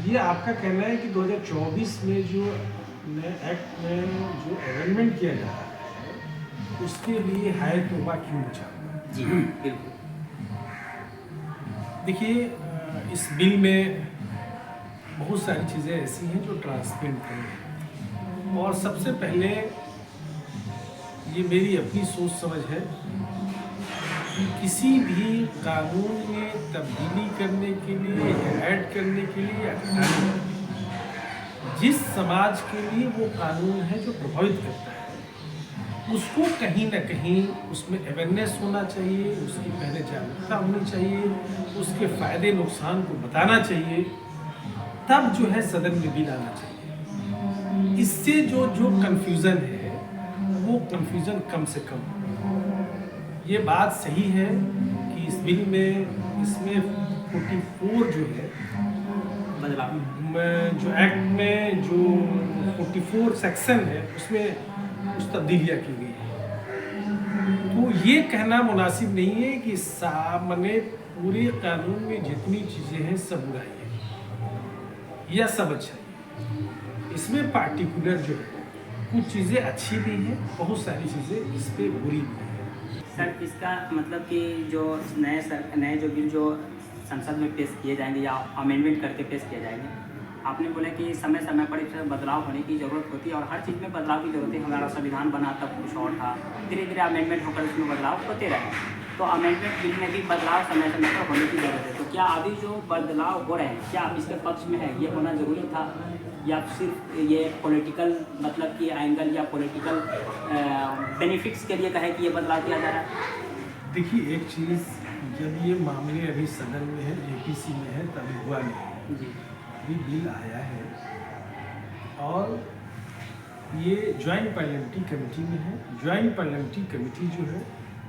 ये आपका कहना है कि 2024 में जो नए एक्ट में जो अमेंडमेंट किया जा रहा है उसके लिए हाय तौबा क्यों मचा? जी हाँ, बिल्कुल। देखिए, इस बिल में बहुत सारी चीज़ें ऐसी हैं जो ट्रांसपेरेंट हैं और सबसे पहले ये मेरी अपनी सोच समझ है कि किसी भी कानून में तब्दीली करने के लिए या ऐड करने के लिए या घटाने के लिए जिस समाज के लिए वो कानून है जो प्रभावित करता है उसको कहीं ना कहीं उसमें अवेयरनेस होना चाहिए, उसकी पहले जागरूकता होनी चाहिए, उसके फ़ायदे नुकसान को बताना चाहिए, तब जो है सदन में बिल आना चाहिए। इससे जो जो कन्फ्यूज़न है वो कन्फ्यूज़न कम से कम हो। ये बात सही है कि इस बिल में इसमें 44 जो है बदलाव। जो एक्ट में जो 44 सेक्शन है उसमें कुछ तब्दीलियाँ की गई हैं। तो ये कहना मुनासिब नहीं है कि सामने पूरे कानून में जितनी चीज़ें हैं सब बुराई है या सब अच्छा है। इसमें पार्टिकुलर जो है कुछ चीज़ें अच्छी भी हैं, बहुत सारी चीज़ें इस पे बुरी भी हैं। सर, इसका मतलब कि जो नए जो बिल जो संसद में पेश किए जाएंगे या अमेंडमेंट करके पेश किए जाएंगे, आपने बोला कि समय समय पर इसमें बदलाव होने की ज़रूरत होती है और हर चीज़ में बदलाव की ज़रूरत है। हमारा संविधान बना तब कुछ और था, धीरे धीरे अमेंडमेंट होकर उसमें बदलाव होते रहे। तो अमेंडमेंट बिल में भी बदलाव समय समय पर होने की ज़रूरत है। तो क्या अभी जो बदलाव हो रहे हैं क्या आप इसके पक्ष में है, ये होना ज़रूरी था या सिर्फ ये पॉलिटिकल मतलब कि एंगल या पॉलिटिकल बेनिफिट्स के लिए कहे कि ये बदलाव किया जा रहा है? देखिए, एक चीज़, जब ये मामले अभी सदन में है, जेपीसी में है, तभी हुआ नहीं। जी अभी बिल आया है और ये जॉइंट पार्लियामेंट्री कमेटी में है। जॉइंट पार्लियामेंट्री कमेटी जो है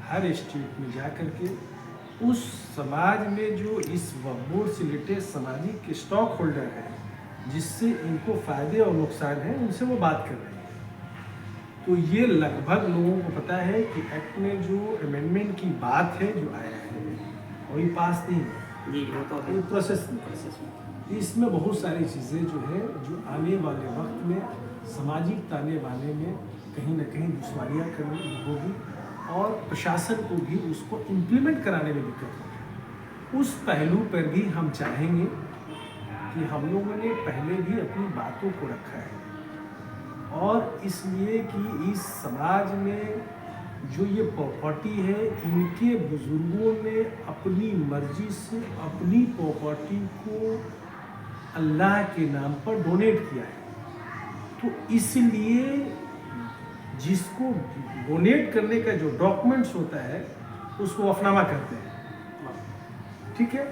हर स्टेट में जा कर के उस समाज में जो इस वक्फ बोर्ड से रिलेटेड सामाजिक स्टॉक होल्डर है जिससे इनको फ़ायदे और नुकसान हैं उनसे वो बात कर रहे हैं। तो ये लगभग लोगों को पता है कि एक्ट में जो अमेंडमेंट की बात है जो आया है वही पास नहीं है, जी, वो तो है ये प्रोसेस में। प्रोसेस में। इसमें बहुत सारी चीज़ें जो है जो आने वाले वक्त में सामाजिक ताने बाने में कहीं ना कहीं दुश्वारियाँ करनी होगी और प्रशासन को भी उसको इम्प्लीमेंट कराने में दिक्कत होगी। उस पहलू पर भी हम चाहेंगे कि हम लोगों ने पहले भी अपनी बातों को रखा है और इसलिए कि इस समाज में जो ये प्रॉपर्टी है इनके बुजुर्गों ने अपनी मर्जी से अपनी प्रॉपर्टी को अल्लाह के नाम पर डोनेट किया है। तो इसलिए जिसको डोनेट करने का जो डॉक्यूमेंट्स होता है उसको वफनामा करते हैं, ठीक है।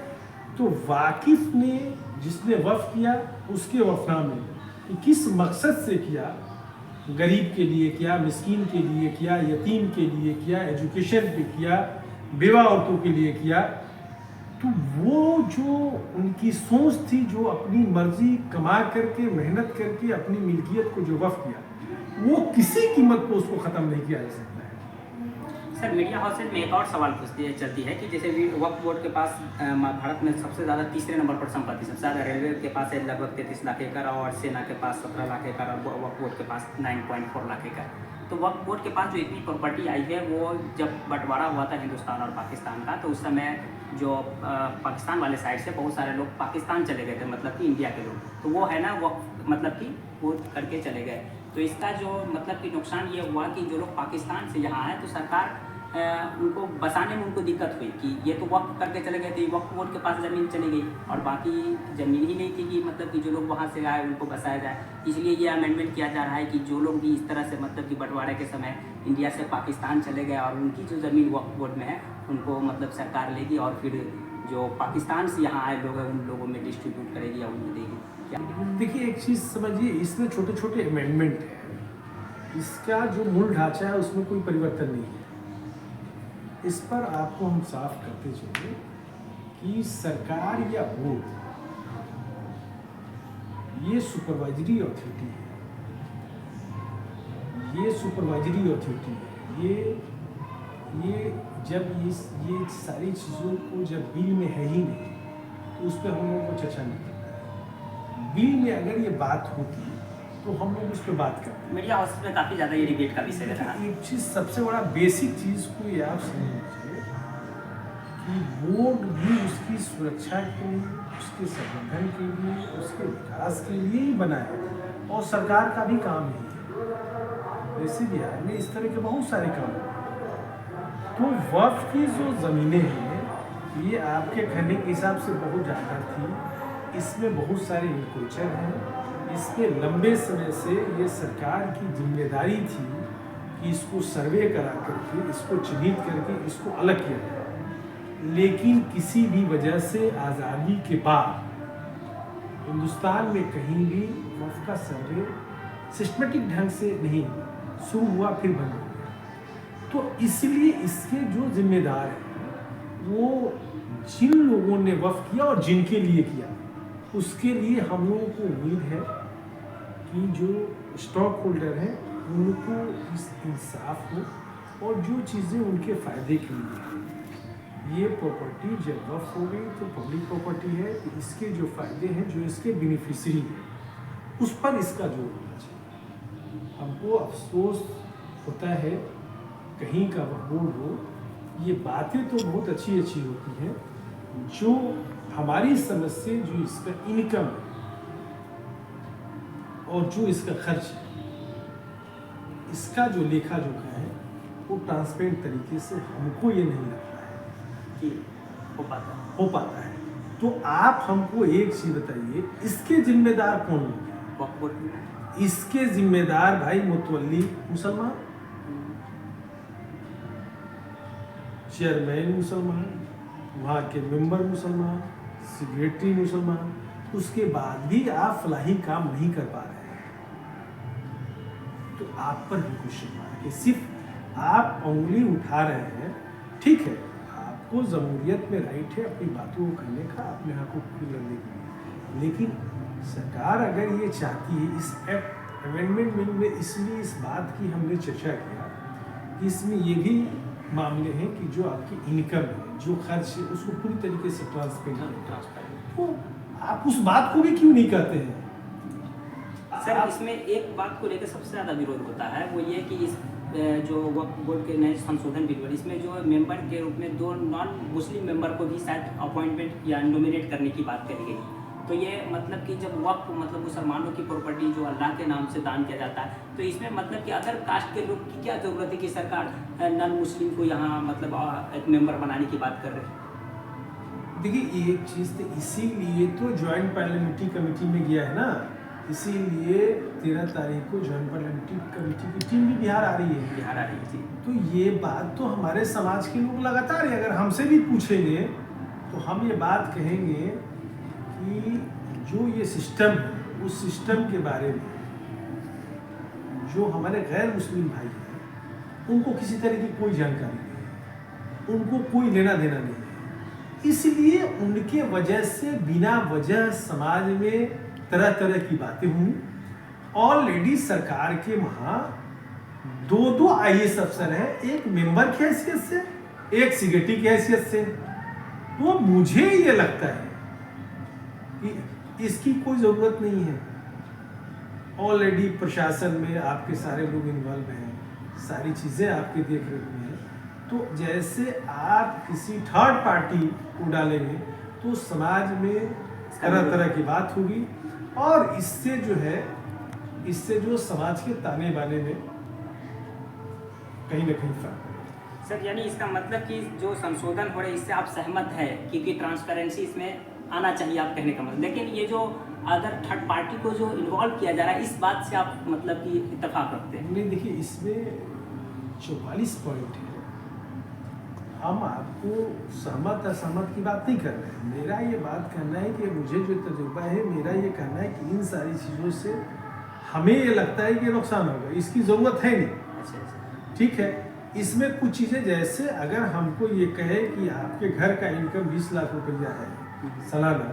तो वाकिफ ने जिसने वफ़ किया उसके वफनामे कि किस मकसद से किया, गरीब के लिए किया, मिस्कीन के लिए किया, यतीम के लिए किया, एजुकेशन पे किया, बेवा औरतों के लिए किया, तो वो जो उनकी सोच थी जो अपनी मर्जी कमा करके मेहनत करके अपनी मिल्कियत को जो वफ़ किया वो किसी कीमत पर उसको ख़त्म नहीं किया जा सकता है। सर, मीडिया हाउसेज में एक और सवाल चलती है कि जैसे वक्फ बोर्ड के पास भारत में सबसे ज़्यादा तीसरे नंबर पर संपत्ति, सबसे ज़्यादा रेलवे के पास है लगभग 33 लाख एकड़ और सेना के पास 17 लाख एकड़ और वक्फ बोर्ड के पास 9.4 लाख एकड़। तो वक्फ बोर्ड के पास जो इतनी प्रॉपर्टी आई है वो जब बंटवारा हुआ था हिंदुस्तान और पाकिस्तान का, तो उस समय जो पाकिस्तान वाले साइड से बहुत सारे लोग पाकिस्तान चले गए थे, मतलब कि इंडिया के लोग, तो वो है ना वक्फ मतलब कि वो करके चले गए। तो इसका जो मतलब कि नुकसान ये हुआ कि जो लोग पाकिस्तान से यहाँ आए तो सरकार उनको बसाने में उनको दिक्कत हुई कि ये तो वक्फ करके चले गए थे, वक्फ बोर्ड के पास ज़मीन चली गई और बाकी ज़मीन ही नहीं थी कि मतलब कि जो लोग वहाँ से आए उनको बसाया जाए। इसलिए ये अमेंडमेंट किया जा रहा है कि जो लोग भी इस तरह से मतलब कि बंटवारे के समय इंडिया से पाकिस्तान चले गए और उनकी जो ज़मीन वक्फ बोर्ड में है उनको मतलब सरकार लेगी और फिर जो पाकिस्तान से यहाँ आए लोग हैं उन लोगों में डिस्ट्रीब्यूट करेगी या उनको देगी। क्या देखिए, एक चीज़ समझिए, इसमें छोटे छोटे अमेंडमेंट है, इसका जो मूल ढांचा है उसमें कोई परिवर्तन नहीं है। इस पर आपको हम साफ करते चले कि सरकार या बोर्ड ये सुपरवाइजरी अथॉरिटी है, ये सुपरवाइजरी अथॉरिटी है। ये जब ये सारी चीज़ों को जब बिल में है ही नहीं तो उस पर हम लोगों को चर्चा नहीं करना है। बिल में अगर ये बात होती तो हम लोग उस पर बात करते। मीडिया हाउस में काफ़ी ज़्यादा ये डिबेट का विषय रहा। एक चीज़ सबसे बड़ा बेसिक चीज़ को ये आप समझ लीजिए कि बोर्ड भी उसकी सुरक्षा के लिए, उसके संवर्धन के लिए, उसके विकास के लिए ही बना है और सरकार का भी काम ही है। जैसे बिहार में इस तरह के बहुत सारे काम हैं। तो वक्फ की जो ज़मीनें हैं ये आपके कहने के हिसाब से बहुत ज़्यादा थी, इसमें बहुत सारे इंक्रोचर हैं, इसमें लंबे समय से ये सरकार की जिम्मेदारी थी कि इसको सर्वे करा करके, इसको चिन्हित करके, इसको अलग किया जाए। लेकिन किसी भी वजह से आज़ादी के बाद हिंदुस्तान में कहीं भी वक्फ का सर्वे सिस्टमेटिक ढंग से नहीं शुरू हुआ, फिर बंद हो गया। तो इसलिए इसके जो जिम्मेदार हैं वो जिन लोगों ने वक्फ किया और जिनके लिए किया, उसके लिए हम लोगों को उम्मीद है कि जो स्टॉक होल्डर हैं उनको इस इंसाफ हो और जो चीज़ें उनके फ़ायदे के लिए हैं। ये प्रॉपर्टी जब वक्फ हो गई तो पब्लिक प्रॉपर्टी है, तो इसके जो फ़ायदे हैं, जो इसके बेनिफिशरी हैं, उस पर इसका जोर होना चाहिए। हमको अफसोस होता है कहीं का बोर्ड हो, ये बातें तो बहुत अच्छी अच्छी होती हैं, जो हमारी समझ से जो इसका इनकम है और जो इसका खर्च है, इसका जो लेखा जोखा है वो ट्रांसपेरेंट तरीके से हमको ये नहीं लगता है कि हो पाता है। तो आप हमको एक चीज़ बताइए, इसके जिम्मेदार कौन लोग हैं? वक्फ बोर्ड में इसके जिम्मेदार भाई मुतवल्ली मुसलमान, चेयरमैन मुसलमान, वहाँ के मेंबर मुसलमान, सेक्रेटरी मुसलमान, उसके बाद भी आप फलाही काम नहीं कर पा रहे हैं तो आप पर भी क्वेश्चन मार्क है। सिर्फ आप उंगली उठा रहे हैं, ठीक है, आपको जमहूरियत में राइट है अपनी बातों को करने का, अपने हकों को लड़ने के लिए, लेकिन सरकार अगर ये चाहती है, इस एक्ट अमेंडमेंट बिल में इसलिए इस बात की हमने चर्चा किया कि इसमें ये भी मामले हैं कि जो आपकी इनकम है, जो खर्च है, उसको पूरी तरीके से ट्रांसपेरेंट, तो आप उस बात को भी क्यों नहीं कहते हैं? सर इसमें एक बात को लेकर सबसे ज़्यादा विरोध होता है, वो ये कि इस जो वक्फ बोर्ड के नए संशोधन बिल, इसमें जो मेंबर के रूप में 2 नॉन मुस्लिम मेंबर को भी शायद अपॉइंटमेंट या नॉमिनेट करने की बात करी गई। तो ये मतलब कि जब वक्फ मतलब मुसलमानों की प्रॉपर्टी जो अल्लाह के नाम से दान किया जाता है, तो इसमें मतलब कि अदर कास्ट के लोग की क्या ज़रूरत है कि सरकार नॉन मुस्लिम को यहाँ मतलब एक मेंबर बनाने की बात कर रही है? देखिए एक चीज़ तो इसीलिए तो ज्वाइंट पार्लियामेंट्री कमेटी में गया है ना, इसीलिए 13 तारीख को ज्वाइंट पार्लियामेंट्री कमेटी की टीम भी बिहार आ रही है। बिहार आ रही थी। तो ये बात तो हमारे समाज के लोग लगातार है, अगर हमसे भी पूछेंगे तो हम ये बात कहेंगे कि जो ये सिस्टम है, उस सिस्टम के बारे में जो हमारे गैर मुस्लिम भाई हैं उनको किसी तरह की कोई जानकारी नहीं है, उनको कोई लेना देना नहीं है, इसलिए उनके वजह से बिना वजह समाज में तरह तरह की बातें हुई। ऑलरेडी सरकार के वहाँ 2 IAS अफसर हैं, एक मेंबर की हैसियत से, एक सेक्रेटरी की हैसियत से। तो मुझे ये लगता है कि इसकी कोई ज़रूरत नहीं है। ऑलरेडी प्रशासन में आपके सारे लोग इन्वॉल्व हैं, सारी चीज़ें आपके देख रेख में हैं, तो जैसे आप किसी थर्ड पार्टी को डालेंगे तो समाज में तरह तरह की बात होगी और इससे जो है, इससे जो समाज के ताने बाने में कहीं ना कहीं फर्क है। सर यानी इसका मतलब कि जो संशोधन हो रहे हैं इससे आप सहमत है, क्योंकि ट्रांसपेरेंसी इसमें आना चाहिए, आप कहने का मतलब। लेकिन ये जो अदर थर्ड पार्टी को जो इन्वॉल्व किया जा रहा है, इस बात से आप मतलब कि इत्तेफाक रखते हैं? नहीं, देखिए इसमें 44 पॉइंट है, हम आपको सहमत असहमत की बात नहीं कर रहे हैं। मेरा ये बात कहना है कि मुझे जो तजुर्बा है, मेरा ये कहना है कि इन सारी चीज़ों से हमें ये लगता है कि नुकसान होगा, इसकी ज़रूरत है नहीं। अच्छा। ठीक है, इसमें कुछ चीज़ें जैसे अगर हमको ये कहे कि आपके घर का इनकम 20 लाख रुपया है सालाना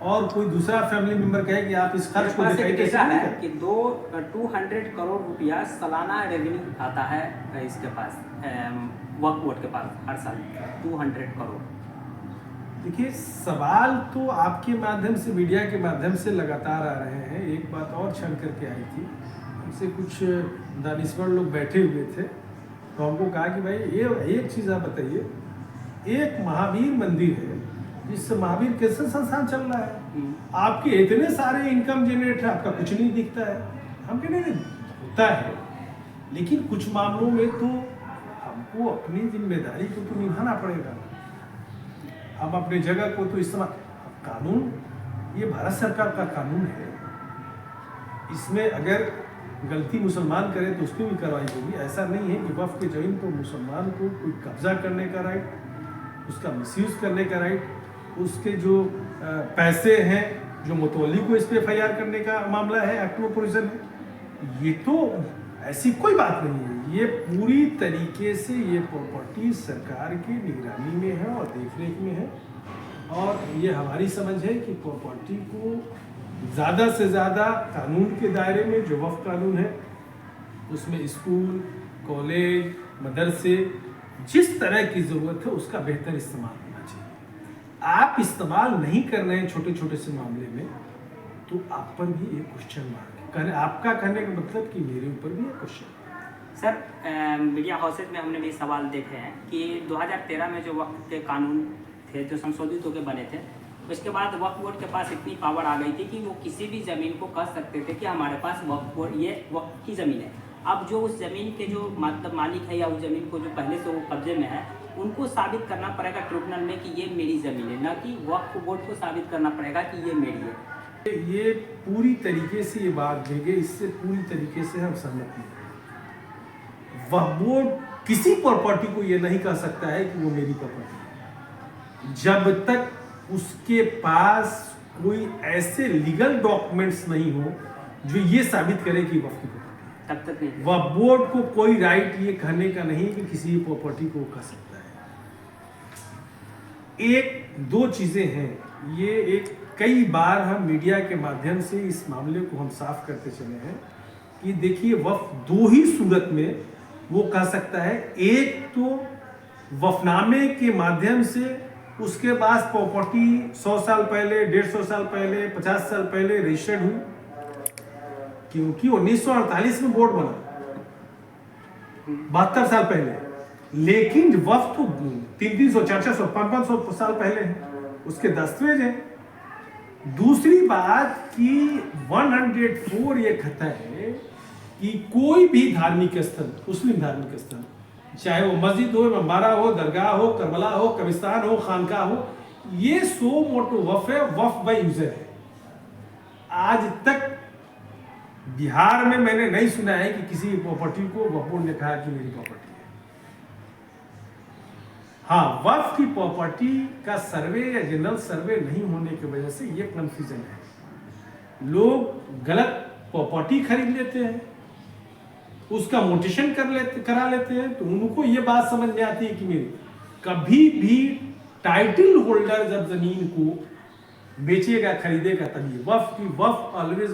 और कोई दूसरा फैमिली मेंबर कहे कि आप इस खर्च को दिखाई कैसे है कि 200 करोड़ रुपया सालाना रेवेन्यू आता है इसके पास, वक्फ बोर्ड के पास हर साल 200 करोड़। देखिए, सवाल तो आपके माध्यम से, मीडिया के माध्यम से लगातार आ रहे हैं। एक बात और छन करके आई थी, हमसे कुछ दानिश्वर लोग बैठे हुए थे, तो हमको कहा कि भाई ये एक चीज़ आप बताइए, एक महावीर मंदिर है, जिस महावीर कृष्ण संस्थान चल रहा है, आपके इतने सारे इनकम जनरेट है, आपका कुछ नहीं दिखता है। हम कह नहीं होता है, लेकिन कुछ मामलों में तो हमको अपनी जिम्मेदारी को तो निभाना पड़ेगा। हम अपने जगह को तो इस्तेमाल, कानून, ये भारत सरकार का कानून है, इसमें अगर गलती मुसलमान करे तो उसकी भी कार्रवाई होगी। ऐसा नहीं है कि वक्फ के जमीन को मुसलमान को कोई कब्जा करने का राइट, उसका मिसयूज़ करने का राइट, उसके जो पैसे हैं, जो मुतवल्ली को इस पर FIR करने का मामला है, एक्ट में प्रोविजन है। ये तो ऐसी कोई बात नहीं है। ये पूरी तरीके से ये प्रॉपर्टी सरकार की निगरानी में है और देखरेख में है, और ये हमारी समझ है कि प्रॉपर्टी को ज़्यादा से ज़्यादा कानून के दायरे में, जो वक्फ कानून है, उसमें स्कूल, कॉलेज, मदरसे, जिस तरह की ज़रूरत है उसका बेहतर इस्तेमाल होना चाहिए। आप इस्तेमाल नहीं कर रहे हैं छोटे छोटे से मामले में, तो आप पर भी एक क्वेश्चन मार्क है। आपका कहने का मतलब कि मेरे ऊपर भी एक क्वेश्चन। सर, मीडिया हाउसेज में हमने भी सवाल देखे हैं कि 2013 में जो वक्फ के कानून थे, जो संशोधित होकर बने थे, उसके बाद वक्फ बोर्ड के पास इतनी पावर आ गई थी कि वो किसी भी ज़मीन को कह सकते थे कि हमारे पास वक्फ बोर्ड, ये वक्फ की ज़मीन है। अब जो उस ज़मीन के जो मतलब मालिक है, या उस ज़मीन को जो पहले से वो कब्जे में है, उनको साबित करना पड़ेगा ट्रिब्यूनल में कि ये मेरी ज़मीन है, ना कि वक्फ बोर्ड को साबित करना पड़ेगा कि ये मेरी है। ये पूरी तरीके से ये बात देंगे, इससे पूरी तरीके से हम सहमत नहीं। वक्फ बोर्ड किसी प्रॉपर्टी को ये नहीं कह सकता है कि वो मेरी प्रॉपर्टी है, जब तक उसके पास कोई ऐसे लीगल डॉक्यूमेंट्स नहीं हो जो ये साबित करे कि वक्फ की प्रॉपर्टी है, तब तक नहीं। वक्फ बोर्ड को कोई राइट ये कहने का नहीं कि किसी प्रॉपर्टी को कह सकता है। एक दो चीजें हैं, ये एक कई बार हम मीडिया के माध्यम से इस मामले को हम साफ करते चले हैं कि देखिए, वक्फ दो ही सूरत में वो कह सकता है। एक तो वफनामे के माध्यम से उसके पास प्रॉपर्टी 100 साल पहले, 150 साल पहले, 50 साल पहले रजिस्टर्ड हुई, क्योंकि 1948 में बोर्ड बना, 72 साल पहले। लेकिन वक्फ तो 300, 400, 500 साल पहले है, उसके दस्तावेज है। दूसरी बात कि 104 ये कहता है कि कोई भी धार्मिक स्थल, मुस्लिम धार्मिक स्थल, चाहे वो मस्जिद हो, ममारा हो, दरगाह हो, करबला हो, कब्रिस्तान हो, खानका हो, ये सो मोटो वक्फ है, वक्फ बाय यूजर है। आज तक बिहार में मैंने नहीं सुना है कि किसी प्रॉपर्टी को वक्फ बोर्ड ने कहा कि मेरी प्रॉपर्टी है। हाँ, वक्फ की प्रॉपर्टी का सर्वे या जनरल सर्वे नहीं होने की वजह से ये कंफ्यूजन है। लोग गलत प्रॉपर्टी खरीद लेते हैं, उसका मोटेशन करा लेते हैं, तो उनको ये बात समझ में आती है कि मेरी। कभी भी टाइटल होल्डर जब जमीन को बेचेगा, खरीदेगा, तभी वक्फ ऑलवेज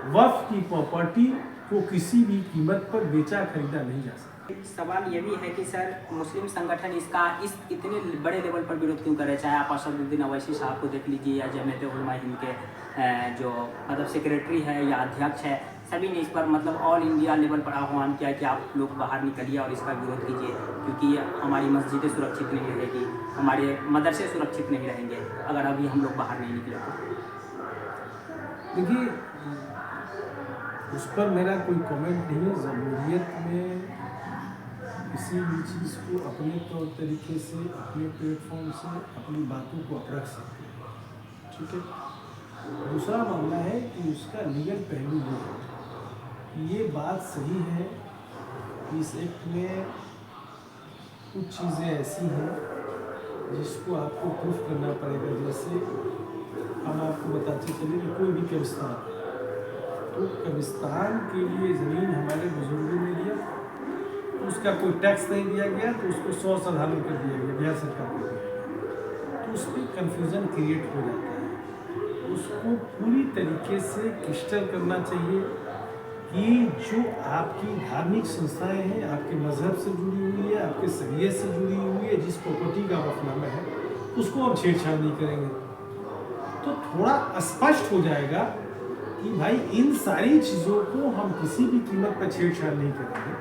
वक्फ की प्रॉपर्टी को किसी भी कीमत पर बेचा खरीदा नहीं जा सकता। सवाल ये भी है कि सर, मुस्लिम संगठन इसका इस इतने बड़े लेवल पर विरोध क्यों करे? चाहे आप असदुद्दीन अवैसी साहब को देख लीजिए, या जमीयत उलमा हिंद के जो मतलब सेक्रेटरी है या अध्यक्ष है, सभी ने इस पर मतलब ऑल इंडिया लेवल पर आह्वान किया कि आप लोग बाहर निकलिए और इसका विरोध कीजिए, क्योंकि हमारी मस्जिदें सुरक्षित नहीं रहेगी, हमारे मदरसे सुरक्षित नहीं रहेंगे अगर अभी हम लोग बाहर नहीं निकले तो। देखिए, उस पर मेरा कोई कमेंट नहीं है। जमहूरियत में किसी भी चीज़ को अपने तौर तरीके से, अपने प्लेटफॉर्म से अपनी बातों को आप रख सकते हैं, ठीक है। दूसरा मामला है कि उसका लीगल पहलू ये है कि ये बात सही है कि इस एक्ट में कुछ चीज़ें ऐसी हैं जिसको आपको प्रूफ करना पड़ेगा। जैसे हम आपको बताते चले कि कोई भी कब्रिस्तान, तो कब्रिस्तान के लिए ज़मीन हमारे बुजुर्गों ने लिया, उसका कोई टैक्स नहीं दिया गया, तो उसको 100 साधारण कर दिया गया, बिहार सरकार को दिया गया, तो उस पर कन्फ्यूज़न क्रिएट हो जाता है। उसको पूरी तरीके से क्लिस्टर करना चाहिए कि जो आपकी धार्मिक संस्थाएं हैं, आपके मजहब से जुड़ी हुई है, आपके शरीयत से जुड़ी हुई है, जिस प्रॉपर्टी का वफनामा है, उसको हम छेड़छाड़ नहीं करेंगे। तो थोड़ा स्पष्ट हो जाएगा कि भाई इन सारी चीज़ों को हम किसी भी कीमत पर छेड़छाड़ नहीं करेंगे,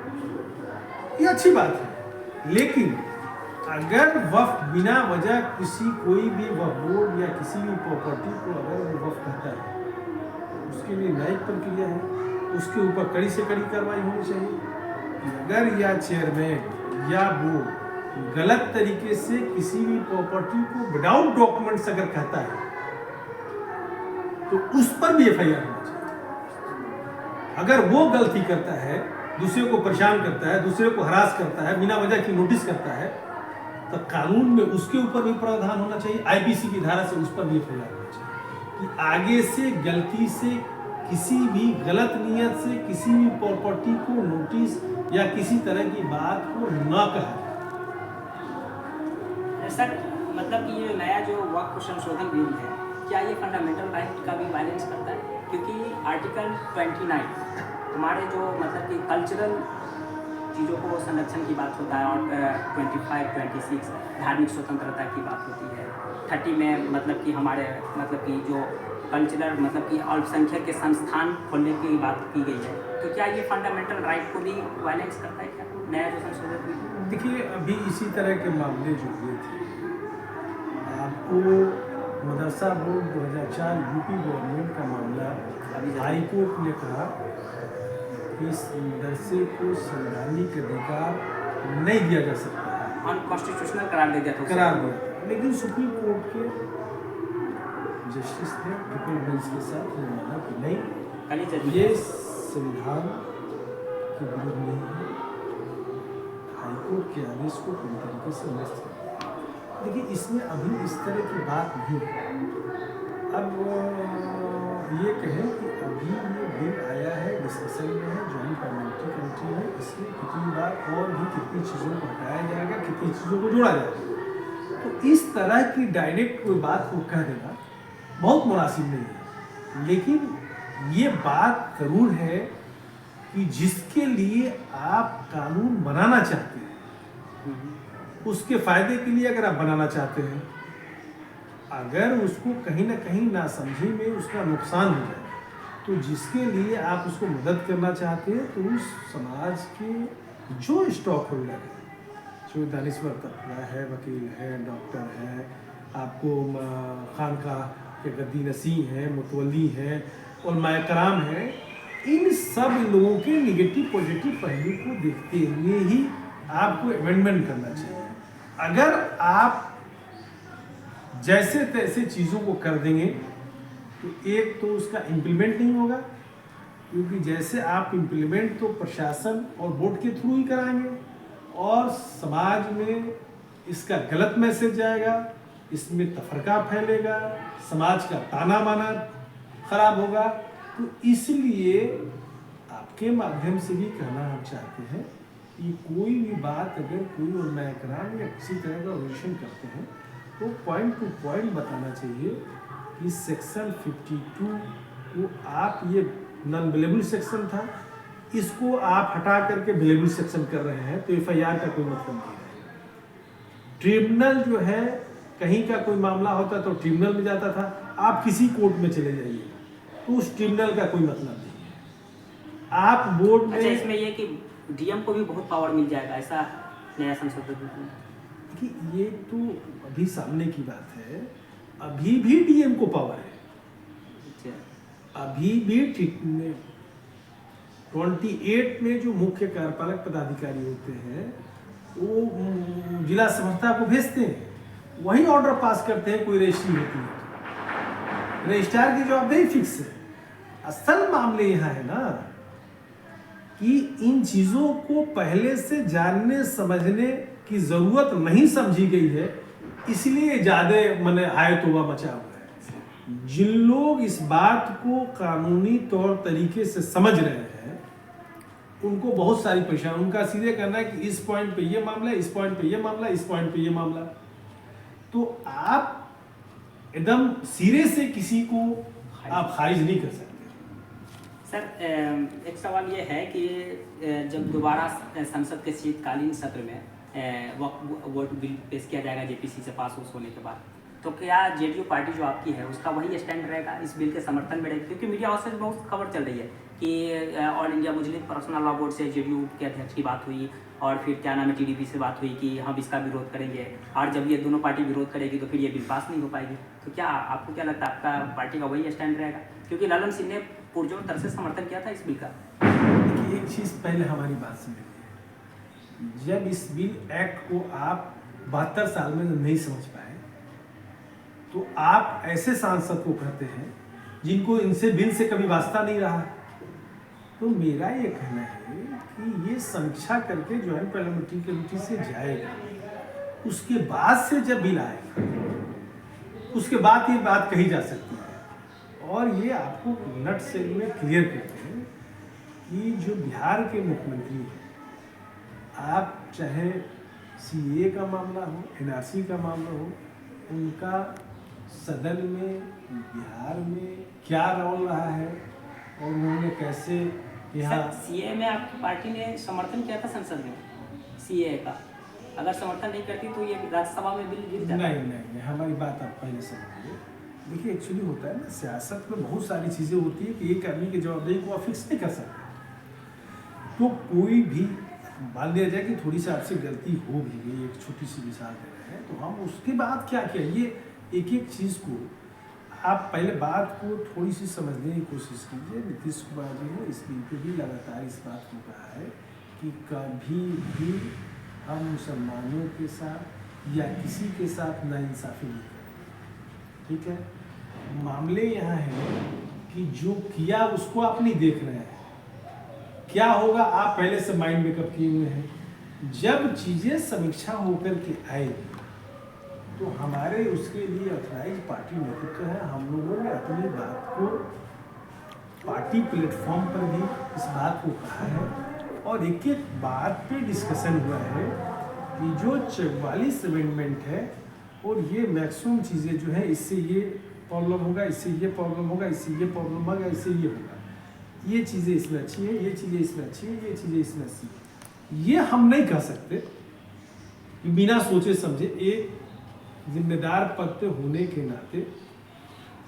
ये अच्छी बात है। लेकिन अगर वफ़ बिना वजह किसी कोई भी वफ़ बोर्ड या किसी भी प्रॉपर्टी को अगर वो वफ़ करता है, उसके लिए न्यायिक प्रक्रिया है, उसके ऊपर कड़ी से कड़ी कार्रवाई होनी चाहिए। अगर या चेयरमैन या बोर्ड गलत तरीके से किसी भी प्रॉपर्टी को विदाउट डॉक्यूमेंट्स अगर कहता है तो उस पर भी एफआईआर होना चाहिए। अगर वो गलती करता है, दूसरे को परेशान करता है, दूसरे को हरास करता है, बिना वजह की नोटिस करता है, तो कानून में उसके ऊपर भी प्रावधान होना चाहिए, आईपीसी की धारा से उस पर भी एफआईआर होना चाहिए कि आगे से गलती से किसी भी गलत नियत से किसी भी प्रॉपर्टी को नोटिस या किसी तरह की बात को न कहा। सर मतलब कि ये नया जो वक्फ संशोधन बिल है, क्या ये फंडामेंटल राइट का भी वायलेंस करता है? क्योंकि आर्टिकल 29 हमारे जो मतलब कि कल्चरल चीज़ों को संरक्षण की बात होता है, और 25, 26 धार्मिक स्वतंत्रता की बात होती है, 30 में मतलब कि हमारे मतलब कि जो कल्चरल मतलब कि अल्पसंख्यक के संस्थान खोलने की बात की गई है। तो क्या ये फंडामेंटल राइट को भी वायलेंस करता है क्या नया जो संशोधन बिल? देखिए, अभी इसी तरह के मामले जो हुए थे, आपको मदरसा बोर्ड 2004 यूपी गवर्नमेंट का मामला, हाई कोर्ट ने कहा कि इस मदरसे को संवैधानिक अधिकार नहीं दिया जा सकता है, अनकॉन्स्टिट्यूशनल करार दे दिया था, करार दिया। लेकिन सुप्रीम कोर्ट के जस्टिस ने ट्रिपल बेंच के साथ ये माना कि नहीं, ये संविधान के विरुद्ध नहीं है, हाईकोर्ट के आदेश को पूरी तरीके से निरस्त कर। देखिए, इसमें अभी इस तरह की बात नहीं है। अब ये कहें कि अभी ये बिल आया है, डिस्कशन में है, जॉइंट पार्लियामेंट्री कमेटी में, इसमें कितनी बार और भी कितनी चीज़ों को हटाया जाएगा, कितनी चीज़ों को जोड़ा जाएगा, तो इस तरह की डायरेक्ट कोई बात को कह देना बहुत मुनासिब नहीं है। लेकिन ये बात ज़रूर है कि जिसके लिए आप कानून बनाना चाहते हैं, उसके फायदे के लिए अगर आप बनाना चाहते हैं, अगर उसको कहीं ना कहीं नासमझी में उसका नुकसान हो जाए, तो जिसके लिए आप उसको मदद करना चाहते हैं, तो उस समाज के जो स्टॉक होल्डर है, जो दानिश्वर तबका है, वकील है, डॉक्टर है, आपको खानकाह के गद्दी नसीं हैं, मुतवल्ली हैं, उलमाए कराम हैं, इन सब लोगों के निगेटिव पॉजिटिव पहलू को देखते हुए ही आपको अमेंडमेंट करना चाहिए। अगर आप जैसे तैसे चीज़ों को कर देंगे तो एक तो उसका इम्प्लीमेंट नहीं होगा, क्योंकि जैसे आप इम्प्लीमेंट तो प्रशासन और बोर्ड के थ्रू ही कराएंगे, और समाज में इसका गलत मैसेज जाएगा, इसमें तफरका फैलेगा, समाज का ताना माना खराब होगा। तो इसलिए आपके माध्यम से भी कहना हम चाहते हैं कि कोई भी बात अगर कोई उलमाए कराम या किसी तरह का ऑब्जेक्शन करते हैं, तो पॉइंट टू पॉइंट बताना चाहिए कि सेक्शन 52 को आप, ये नॉन बिलेबल सेक्शन था, इसको आप हटा करके बिलेबल सेक्शन कर रहे हैं, तो एफआईआर का कोई मतलब नहीं है। ट्रिब्यूनल जो है, कहीं का कोई मामला होता तो ट्रिब्यूनल में जाता था, आप किसी कोर्ट में चले जाइए तो उस ट्रिब्यूनल का कोई मतलब नहीं है। आप बोर्ड में, अच्छा, इसमें ये कि डीएम को भी बहुत पावर मिल जाएगा, ऐसा नया संशोधन? देखिए, ये तो अभी सामने की बात है, अभी भी डीएम को पावर है। अभी भी 28 में जो मुख्य कार्यपालक पदाधिकारी होते हैं, वो जिला समर्था को भेजते हैं, वही ऑर्डर पास करते हैं, कोई रजिस्ट्री होती है तो रजिस्ट्रार की जवाबदेही फिक्स है। असल मामले यहाँ है ना कि इन चीज़ों को पहले से जानने समझने की ज़रूरत नहीं समझी गई है, इसलिए ज़्यादा मैंने हाय तोबा मचा हुआ है। जिन लोग इस बात को कानूनी तौर तरीके से समझ रहे हैं, उनको बहुत सारी परेशानी, उनका सीधे करना है कि इस पॉइंट पे ये मामला, इस पॉइंट पे ये मामला, इस पॉइंट पे ये मामला। तो आप एकदम सिरे से किसी को आप खारिज नहीं कर सकते। सर, एक सवाल ये है कि जब दोबारा संसद के शीतकालीन सत्र में वक्फ बोर्ड बिल पेश किया जाएगा जेपीसी से पास उस होने के बाद, तो क्या जेडीयू पार्टी जो आपकी है उसका वही स्टैंड रहेगा, इस बिल के समर्थन में रहेगी? क्योंकि मीडिया हाउस से बहुत खबर चल रही है कि all India Muslim personal law board से जेडीयू के अध्यक्ष की बात हुई और फिर क्या नाम है टीडीपी से बात हुई कि हम इसका विरोध करेंगे, और जब ये दोनों पार्टी विरोध करेगी तो फिर ये बिल पास नहीं हो पाएगी। तो क्या आपको क्या लगता है आपका पार्टी का वही स्टैंड रहेगा? क्योंकि ललन सिंह ने पुरजोर तरह से समर्थन किया था इस बिल का। देखिए, एक चीज़ पहले हमारी बात समझिए, जब इस बिल एक्ट को आप 72 साल में नहीं समझ पाए तो आप ऐसे सांसद को कहते हैं जिनको इनसे बिल से कभी वास्ता नहीं रहा। तो मेरा ये कहना है कि ये समीक्षा करके ज्वाइंट पार्लियामेंट्री कमेटी से जाएगा, उसके बाद से जब बिल आएगा उसके बाद ये बात कही जा सकती है। और ये आपको नट से में क्लियर करते हैं कि जो बिहार के मुख्यमंत्री हैं, आप चाहे सीए का मामला हो, एनआरसी का मामला हो, उनका सदन में बिहार में क्या रोल रहा है और उन्होंने कैसे यहाँ सीए में आपकी पार्टी ने समर्थन किया था संसद में सीए का, अगर समर्थन नहीं करती तो ये राज्यसभा में बिल गिर जाता। नहीं, हमारी बात आप पहले समझिए। देखिए, एक्चुअली होता है ना, सियासत में बहुत सारी चीज़ें होती है कि एक आदमी की जवाबदेही को आप फिक्स नहीं कर सकते। तो कोई भी मान लिया जाए कि थोड़ी सी आपसे गलती हो भी गई, एक छोटी सी मिसाल दे रहे हैं, तो हम उसके बाद क्या किया, ये एक एक चीज़ को आप पहले बात को थोड़ी सी समझने की कोशिश कीजिए। नीतीश कुमार जी ने इस बिल पे भी लगातार इस बात को कहा है कि कभी भी हम मुसलमानों के साथ या किसी के साथ नाइंसाफ़ी नहीं करें। ठीक है, मामले यहाँ है कि जो किया उसको आप नहीं देख रहे हैं, क्या होगा आप पहले से माइंड मेकअप किए हुए हैं। जब चीज़ें समीक्षा होकर के आएगी तो हमारे उसके लिए ऑथराइज पार्टी नेतृत्व है, हम लोगों ने अपनी बात को पार्टी प्लेटफॉर्म पर भी इस बात को कहा है और एक एक बात पे डिस्कशन हुआ है कि जो 44 अमेंडमेंट है और ये मैक्सिमम चीज़ें जो है, इससे ये प्रॉब्लम होगा, इससे ये प्रॉब्लम होगा, इससे ये प्रॉब्लम होगा, इससे ये होगा, ये चीज़ें इसमें अच्छी है, ये चीज़ें इसमें अच्छी है, ये चीज़ें इसमें अच्छी है। ये हम नहीं कह सकते कि बिना सोचे समझे एक जिम्मेदार पद पे होने के नाते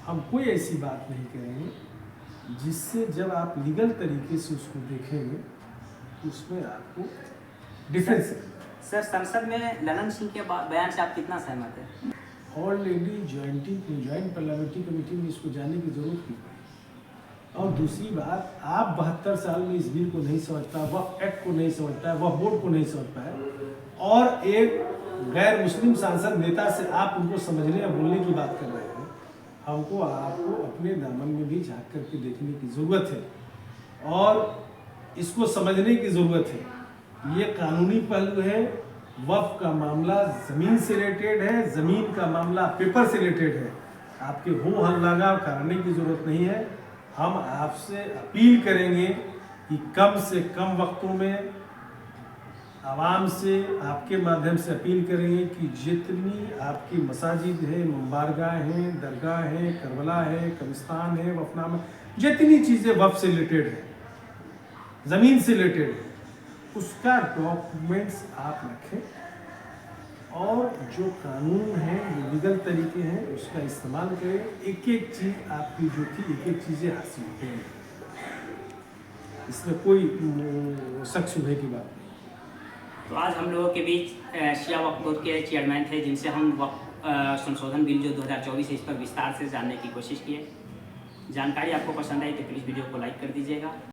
हम कोई ऐसी बात नहीं करेंगे जिससे जब आप लीगल तरीके से उसको देखेंगे उसमें आपको डिफरेंस है। सर, संसद में ललन सिंह के बयान से आप कितना सहमत हैं? ऑलरेडी ज्वाइंट पार्लियामेंट्री कमेटी में इसको जाने की जरूरत नहीं पड़ी। और दूसरी बात, आप 72 साल में इस बिल को नहीं समझता, वक्फ एक्ट को नहीं समझता, वक्फ बोर्ड को नहीं समझ पाए और एक गैर मुस्लिम सांसद नेता से आप उनको समझने या बोलने की बात कर रहे हैं। हमको आपको अपने दामन में भी झांक करके देखने की ज़रूरत है और इसको समझने की ज़रूरत है। ये कानूनी पहलू है, वक्फ का मामला ज़मीन से रिलेटेड है, ज़मीन का मामला पेपर से रिलेटेड है। आपके हो हल्ला करने की ज़रूरत नहीं है। हम आपसे अपील करेंगे कि कम से कम वक्तों में आवाम से आपके माध्यम से अपील करेंगे कि जितनी आपकी मसाजिद है, बारगाह हैं, दरगाह हैं, करबला है, कब्रिस्तान है, वफनामा, जितनी चीज़ें वक्फ से रिलेटेड है, ज़मीन से रिलेटेड है, उसका डॉक्यूमेंट्स आप रखें और जो कानून है, जो लीगल तरीके हैं, उसका इस्तेमाल करें। एक एक चीज़ आपकी जो थी, एक एक चीज़ें हासिल करें, इसमें कोई शक शुबे की बात नहीं। तो आज हम लोगों के बीच शिया वक्फ बोर्ड के चेयरमैन थे, जिनसे हम वक्फ संशोधन बिल जो 2024 है इस पर विस्तार से जानने की कोशिश किए। जानकारी आपको पसंद आई तो प्लीज़ वीडियो को लाइक कर दीजिएगा।